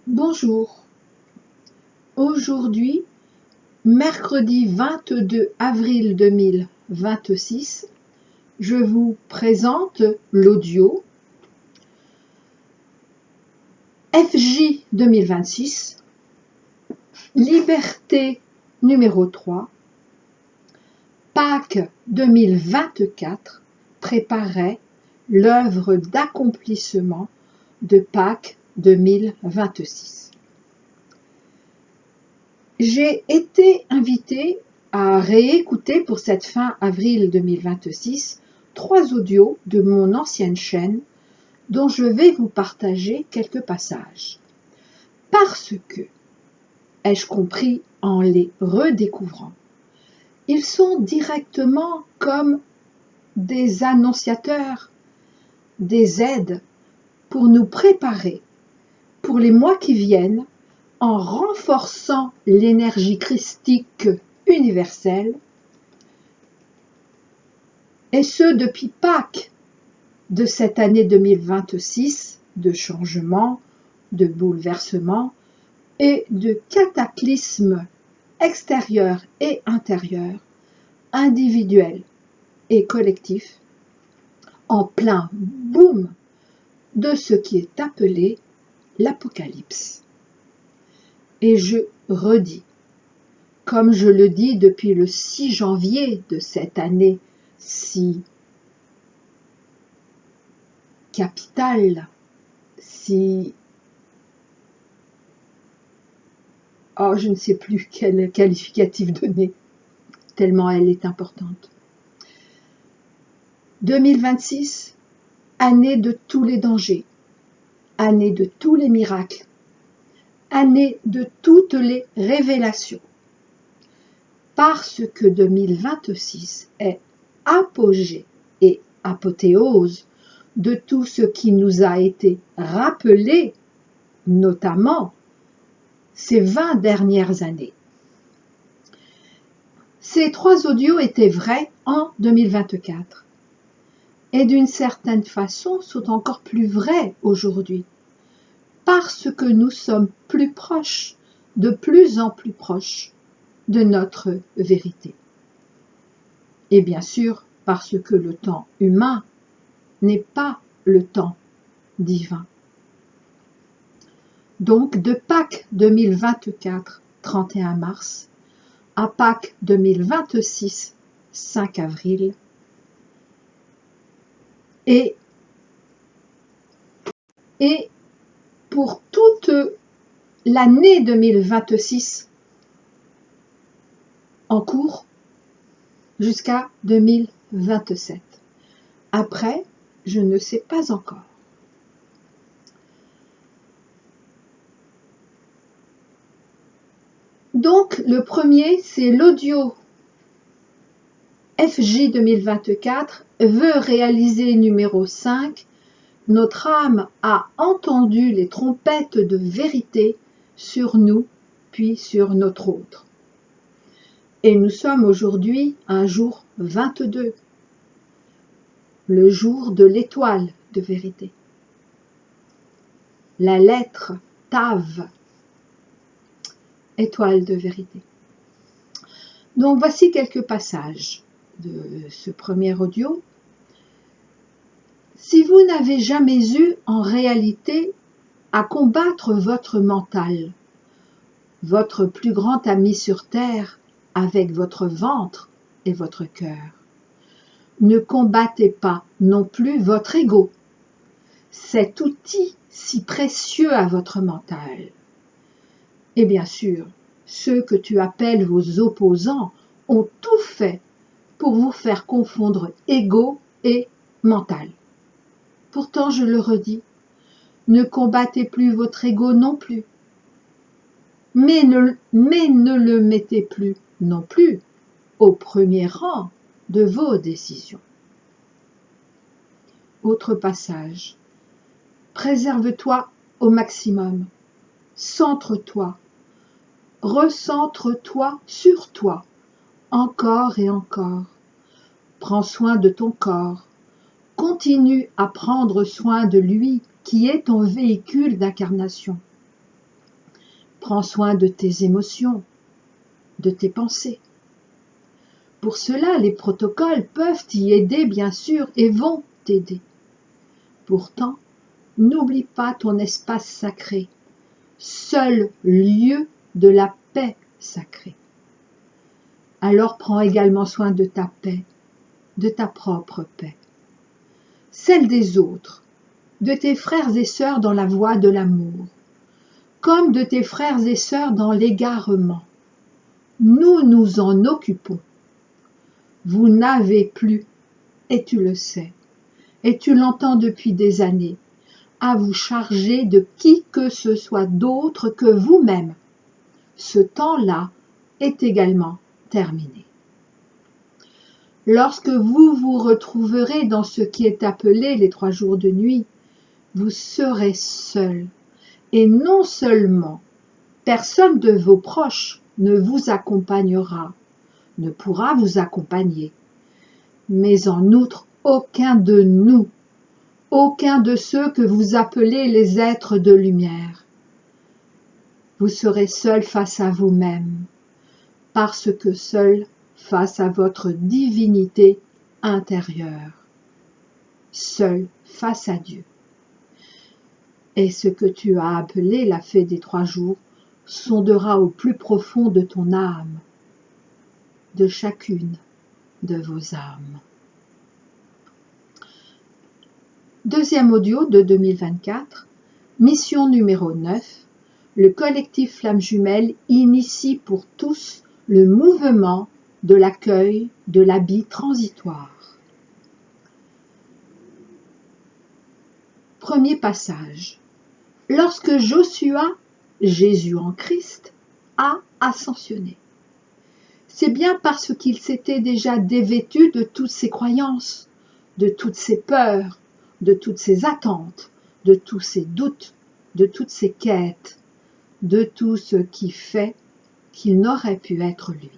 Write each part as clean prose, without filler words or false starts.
Bonjour, aujourd'hui, mercredi 22 avril 2026, je vous présente l'audio FJ 2026, Liberté numéro 3, Pâques 2024 préparait l'œuvre d'accomplissement de Pâques 2026. J'ai été invitée à réécouter pour cette fin avril 2026 3 audios de mon ancienne chaîne dont je vais vous partager quelques passages. Parce que, ai-je compris en les redécouvrant, ils sont directement comme des annonciateurs, des aides pour nous préparer pour les mois qui viennent en renforçant l'énergie christique universelle, et ce depuis Pâques de cette année 2026, de changement, de bouleversement et de cataclysmes extérieurs et intérieurs, individuels et collectifs, en plein boom de ce qui est appelé l'Apocalypse. Et je redis, comme je le dis depuis le 6 janvier de cette année si capitale, si... Oh, je ne sais plus quel qualificatif donner, tellement elle est importante. 2026, année de tous les dangers, année de tous les miracles, année de toutes les révélations. Parce que 2026 est apogée et apothéose de tout ce qui nous a été rappelé, notamment ces 20 dernières années. Ces 3 audios étaient vrais en 2024 et d'une certaine façon sont encore plus vrais aujourd'hui parce que nous sommes plus proches, de plus en plus proches de notre vérité. Et bien sûr, parce que le temps humain n'est pas le temps divin. Donc, de Pâques 2024, 31 mars, à Pâques 2026, 5 avril, et pour toute l'année 2026 en cours jusqu'à 2027. Après, je ne sais pas encore. Donc, le premier, c'est l'audio FJ 2024, vœu réalisé numéro 5. Notre âme a entendu les trompettes de vérité sur nous, puis sur notre autre. Et nous sommes aujourd'hui un jour 22, le jour de l'étoile de vérité. La lettre Tav, étoile de vérité. Donc voici quelques passages de ce premier audio. Si vous n'avez jamais eu en réalité à combattre votre mental, votre plus grand ami sur terre, avec votre ventre et votre cœur, ne combattez pas non plus votre ego, cet outil si précieux à votre mental. Et bien sûr, ceux que tu appelles vos opposants ont tout fait pour vous faire confondre ego et mental. Pourtant, je le redis, ne combattez plus votre ego non plus, mais ne le mettez plus non plus au premier rang de vos décisions. Autre passage. Préserve-toi au maximum. Centre-toi. Recentre-toi sur toi, encore et encore. Prends soin de ton corps. Continue à prendre soin de lui qui est ton véhicule d'incarnation. Prends soin de tes émotions, de tes pensées. Pour cela, les protocoles peuvent y aider, bien sûr, et vont t'aider. Pourtant, n'oublie pas ton espace sacré, seul lieu de la paix sacrée. Alors prends également soin de ta paix, de ta propre paix, celle des autres, de tes frères et sœurs dans la voie de l'amour, comme de tes frères et sœurs dans l'égarement. Nous nous en occupons. Vous n'avez plus, et tu le sais, et tu l'entends depuis des années, à vous charger de qui que ce soit d'autre que vous-même. Ce temps-là est également terminé. Lorsque vous vous retrouverez dans ce qui est appelé les 3 jours de nuit, vous serez seul. Et non seulement personne de vos proches ne vous accompagnera, ne pourra vous accompagner, mais en outre aucun de nous, aucun de ceux que vous appelez les êtres de lumière. Vous serez seul face à vous-même, parce que seul face à votre divinité intérieure, seul face à Dieu. Et ce que tu as appelé la fée des 3 jours sondera au plus profond de ton âme, de chacune de vos âmes. Deuxième audio de 2024, mission numéro 9, le collectif Flammes Jumelles initie pour tous le mouvement de l'accueil de l'habit transitoire. Premier passage. Lorsque Joshua, Jésus en Christ, a ascensionné, c'est bien parce qu'il s'était déjà dévêtu de toutes ses croyances, de toutes ses peurs, de toutes ses attentes, de tous ses doutes, de toutes ses quêtes, de tout ce qui fait qu'il n'aurait pu être lui.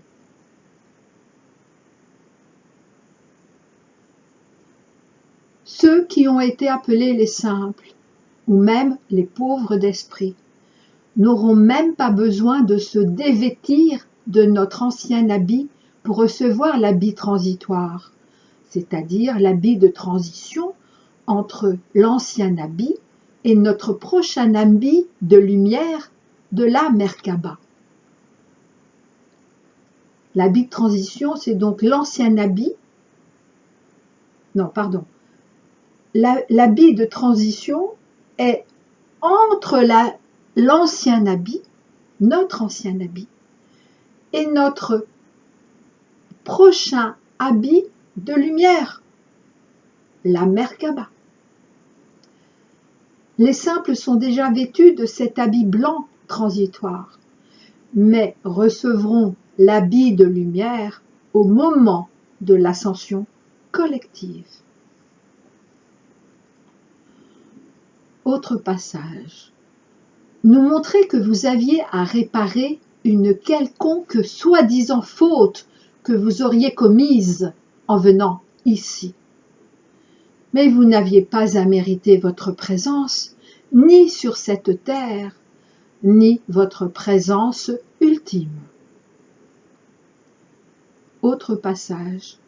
Ceux qui ont été appelés les simples, ou même les pauvres d'esprit, n'auront même pas besoin de se dévêtir de notre ancien habit pour recevoir l'habit transitoire, c'est-à-dire l'habit de transition entre l'ancien habit et notre prochain habit de lumière de la Merkaba. L'habit de transition, c'est donc l'ancien habit, l'habit de transition est entre l'ancien habit, notre ancien habit, et notre prochain habit de lumière, la Merkaba. Les simples sont déjà vêtus de cet habit blanc transitoire, mais recevront l'habit de lumière au moment de l'ascension collective. Autre passage. Nous montrer que vous aviez à réparer une quelconque soi-disant faute que vous auriez commise en venant ici. Mais vous n'aviez pas à mériter votre présence, ni sur cette terre, ni votre présence ultime. Autre passage.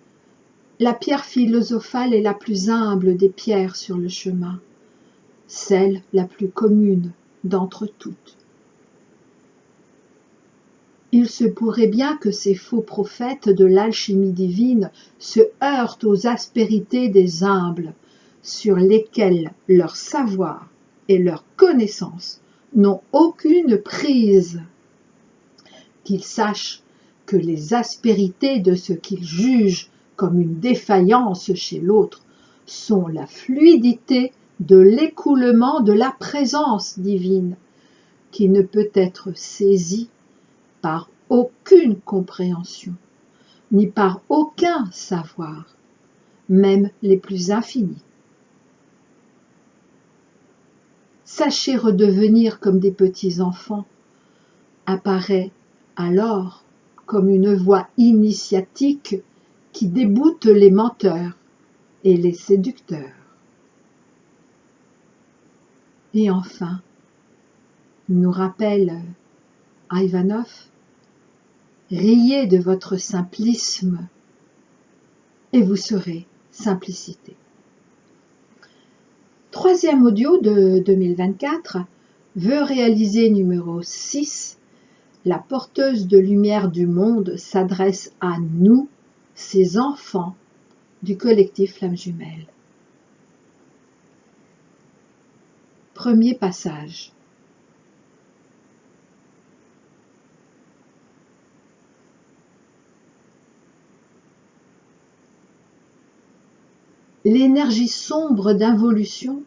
La pierre philosophale est la plus humble des pierres sur le chemin, celle la plus commune d'entre toutes. Il se pourrait bien que ces faux prophètes de l'alchimie divine se heurtent aux aspérités des humbles, sur lesquels leur savoir et leur connaissance n'ont aucune prise. Qu'ils sachent que les aspérités de ce qu'ils jugent comme une défaillance chez l'autre sont la fluidité de l'écoulement de la présence divine, qui ne peut être saisie par aucune compréhension, ni par aucun savoir, même les plus infinis. Sachez redevenir comme des petits enfants, apparaît alors comme une voie initiatique qui déboute les menteurs et les séducteurs. Et enfin, nous rappelle à Ivanov, riez de votre simplisme et vous serez simplicité. Troisième audio de 2024, vœu réalisé numéro 6, la porteuse de lumière du monde s'adresse à nous, ses enfants du collectif Flammes Jumelles. Premier passage. L'énergie sombre d'involution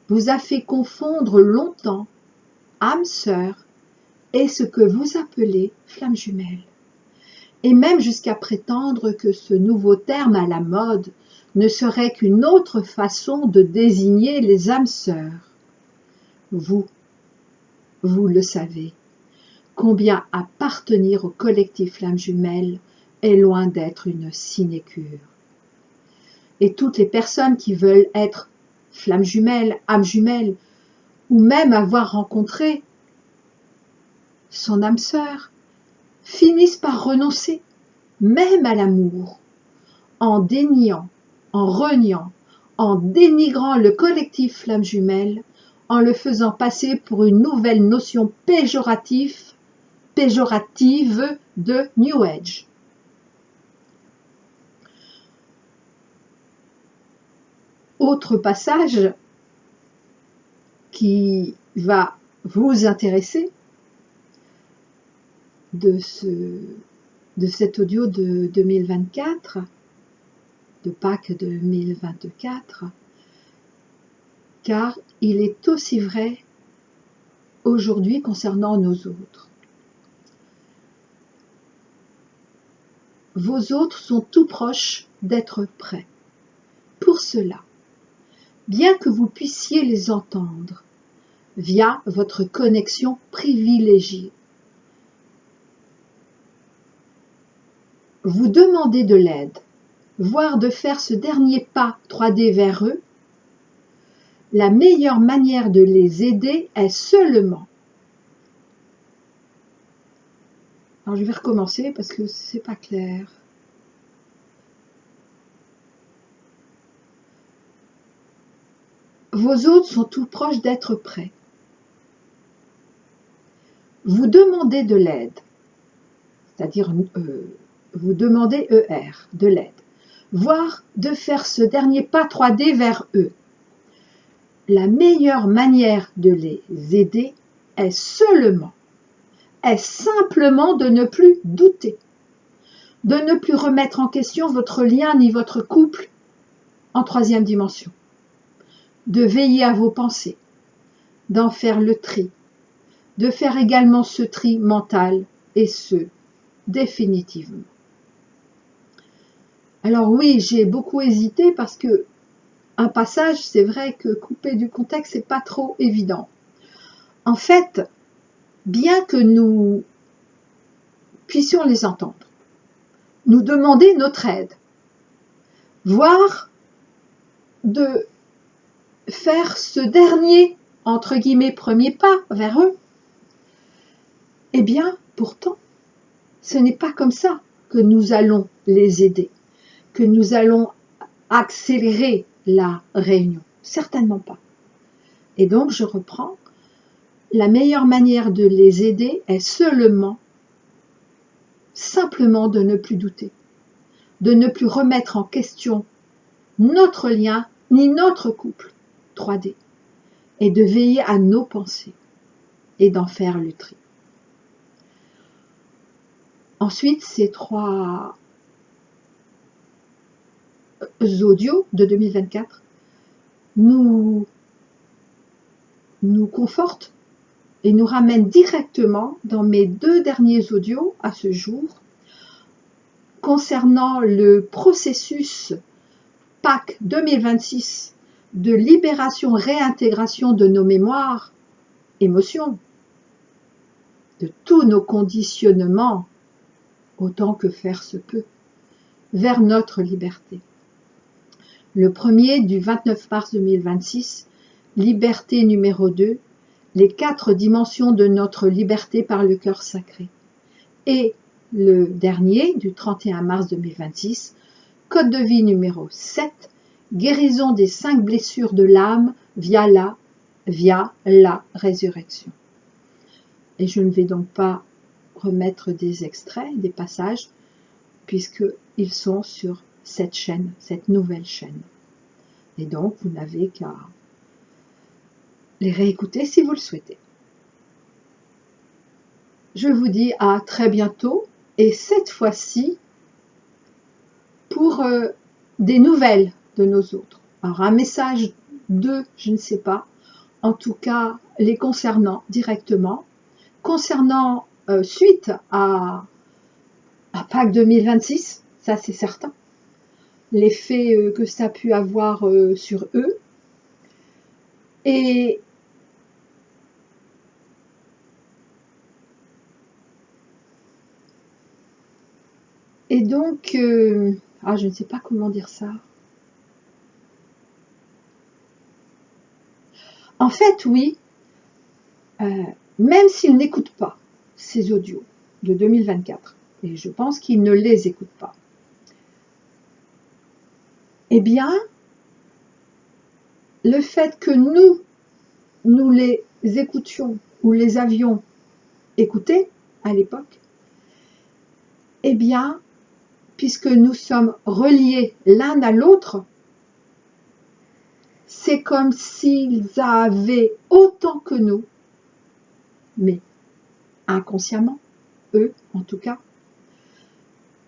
vous a fait confondre longtemps âme sœur et ce que vous appelez flamme jumelle, et même jusqu'à prétendre que ce nouveau terme à la mode ne serait qu'une autre façon de désigner les âmes sœurs. Vous le savez, combien appartenir au collectif flamme jumelle est loin d'être une sinécure. Et toutes les personnes qui veulent être flammes jumelles, âmes jumelles, ou même avoir rencontré son âme sœur, finissent par renoncer, même à l'amour, en déniant, en reniant, en dénigrant le collectif flammes jumelles, en le faisant passer pour une nouvelle notion péjorative de New Age. Autre passage qui va vous intéresser de cet audio de 2024, de Pâques 2024, car il est aussi vrai aujourd'hui concernant nos autres. Vos autres sont tout proches d'être prêts. Pour cela, bien que vous puissiez les entendre via votre connexion privilégiée, vous demandez de l'aide, voire de faire ce dernier pas 3D vers eux, la meilleure manière de les aider est seulement... Alors je vais recommencer parce que c'est pas clair. Vos hôtes sont tout proches d'être prêts. Vous demandez de l'aide, c'est-à-dire vous demandez de l'aide, voire de faire ce dernier pas 3D vers eux. La meilleure manière de les aider est simplement de ne plus douter, de ne plus remettre en question votre lien ni votre couple en troisième dimension, de veiller à vos pensées, d'en faire le tri, de faire également ce tri mental et ce, définitivement. Alors oui, j'ai beaucoup hésité parce que un passage, c'est vrai que coupé du contexte, c'est pas trop évident. En fait, bien que nous puissions les entendre, nous demander notre aide, voire de faire ce dernier, entre guillemets, premier pas vers eux, eh bien, pourtant, ce n'est pas comme ça que nous allons les aider, que nous allons accélérer la réunion. Certainement pas. Et donc, je reprends. La meilleure manière de les aider est simplement de ne plus douter, de ne plus remettre en question notre lien ni notre couple 3D, et de veiller à nos pensées et d'en faire le tri. Ensuite, ces 3 audios de 2024 nous confortent et nous ramènent directement dans mes 2 derniers audios à ce jour concernant le processus Pâques 2026 de libération-réintégration de nos mémoires, émotions, de tous nos conditionnements, autant que faire se peut, vers notre liberté. Le premier du 29 mars 2026, liberté numéro 2, les 4 dimensions de notre liberté par le cœur sacré. Et le dernier, du 31 mars 2026, code de vie numéro 7, guérison des 5 blessures de l'âme via la résurrection. Et je ne vais donc pas remettre des extraits, des passages, puisqu'ils sont sur cette chaîne, cette nouvelle chaîne. Et donc, vous n'avez qu'à les réécouter si vous le souhaitez. Je vous dis à très bientôt, et cette fois-ci, pour des nouvelles de nos autres. Alors, un message de, je ne sais pas, en tout cas, les concernant directement, concernant suite à Pâques 2026, ça c'est certain, l'effet que ça a pu avoir sur eux. Et donc, je ne sais pas comment dire ça. En fait, oui, même s'ils n'écoutent pas ces audios de 2024, et je pense qu'ils ne les écoutent pas, eh bien, le fait que nous les écoutions ou les avions écoutés à l'époque, eh bien, puisque nous sommes reliés l'un à l'autre, c'est comme s'ils avaient autant que nous, mais inconsciemment, eux en tout cas,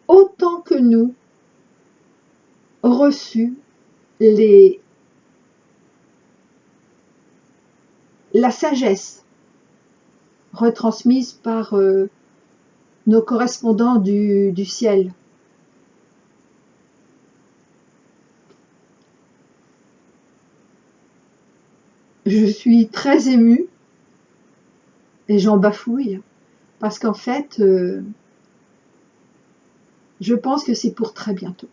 autant que nous, reçu la sagesse retransmise par nos correspondants du ciel. Je suis très émue et j'en bafouille parce qu'en fait, je pense que c'est pour très bientôt.